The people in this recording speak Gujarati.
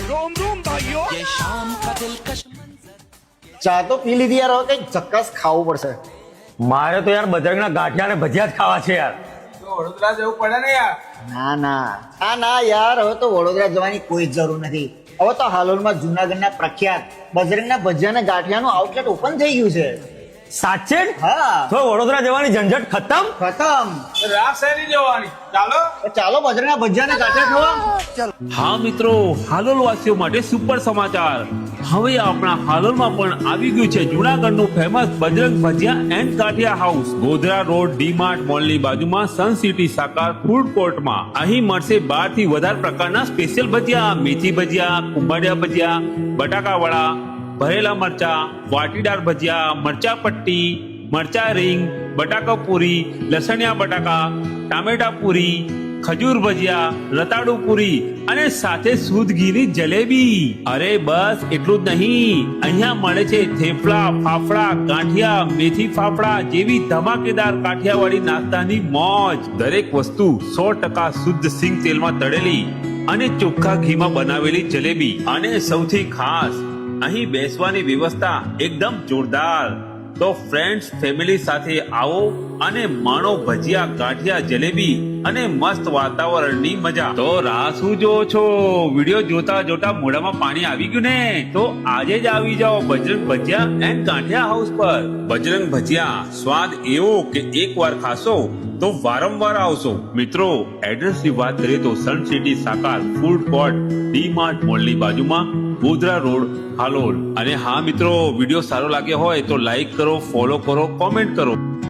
रोम रोम भाइयों ચા તો પી લીધી યાર, હવે કઈક ચક્કસ ખાવું પડશે. મારે તો યાર બજરંગના ગાંઠિયા ને ભજીયા જ ખાવા છે યાર. વડોદરા જવું પડે ને યાર. ના યાર, હવે તો વડોદરા જવાની કોઈ જ જરૂર નથી. હવે તો હાલોલમાં જુનાગઢના પ્રખ્યાત બજરંગના ભજીયા અને ગાંઠિયાનું આઉટલેટ ઓપન થઈ ગયું છે. સાચે જ? હા, તો વડોદરા જવાની ઝંઝટ ખતમ. ખતમ. રાત શેરી જવાની. ચાલો તો ચાલો બજરંગના ભજીયા અને ગાંઠિયા ખાવા. હા મિત્રો, હાલોલ વાસીઓ માટે સુપર સમાચાર. હવે આપણા હાલોલમાં પણ આવી ગયું છે જૂનાગઢનું famous Bajrang Bhajiya and Gathiya house. Godhra road DMart મોલની બાજુમાં સન સિટી સાકાર ફૂડ કોર્ટમાં. અહીં મળશે 12 થી વધારે પ્રકારના સ્પેશિયલ ભજીયા, મેથી ભજીયા, કુંભાડિયા ભજીયા, બટાકા વડા, ભરેલા મરચા, વાટીદાર ભજીયા, મરચા પટ્ટી, મરચા રીંગ, બટાકા પૂરી, લસણિયા બટાકા, ટામેટા પૂરી, ખજૂર ભજીયા, રતાડુ પૂરી અને સાથે શુદ્ધ ઘીની જલેબી. અરે બસ એટલું જ નહીં, અહીંયા મળે છે થેપલા, ફાફડા, ગાંઠિયા, મેથી ફાફડા જેવી ધમાકેદાર કાઠિયાવાડી નાસ્તાની મોજ. દરેક વસ્તુ 100% શુદ્ધ સિંગ તેલમાં તળેલી અને ચોખ્ખા ઘીમાં બનાવેલી જલેબી. અને સૌથી ખાસ, અહીં બેસવાની વ્યવસ્થા એકદમ જોરદાર. તો ફ્રેન્ડ્સ ફેમિલી સાથે આવો અને માણો ભજીયા, ગાંઠિયા, જલેબી અને મસ્ત વાતાવરણની મજા. તો રાહ શું જોવો છો? વિડિયો જોતા જોતા મોઢામાં પાણી આવી ગયું ને? તો આજે જ આવી જાઓ બજરંગ ભજીયા એન્ડ ગાંઠિયા હાઉસ પર. બજરંગ ભજીયા, સ્વાદ એવો કે એકવાર ખાશો તો વારંવાર આવશો. મિત્રો, એડ્રેસ ની વાત કરીએ તો સન સિટી સાકાર ફૂડ કોર્ટ ડી-માર્ટ મોલની બાજુમાં, ગોધરા રોડ, હાલોલ. અને હા મિત્રો, વિડીયો સારો લાગ્યો હોય તો લાઈક કરો, ફોલો કરો, કોમેન્ટ કરો.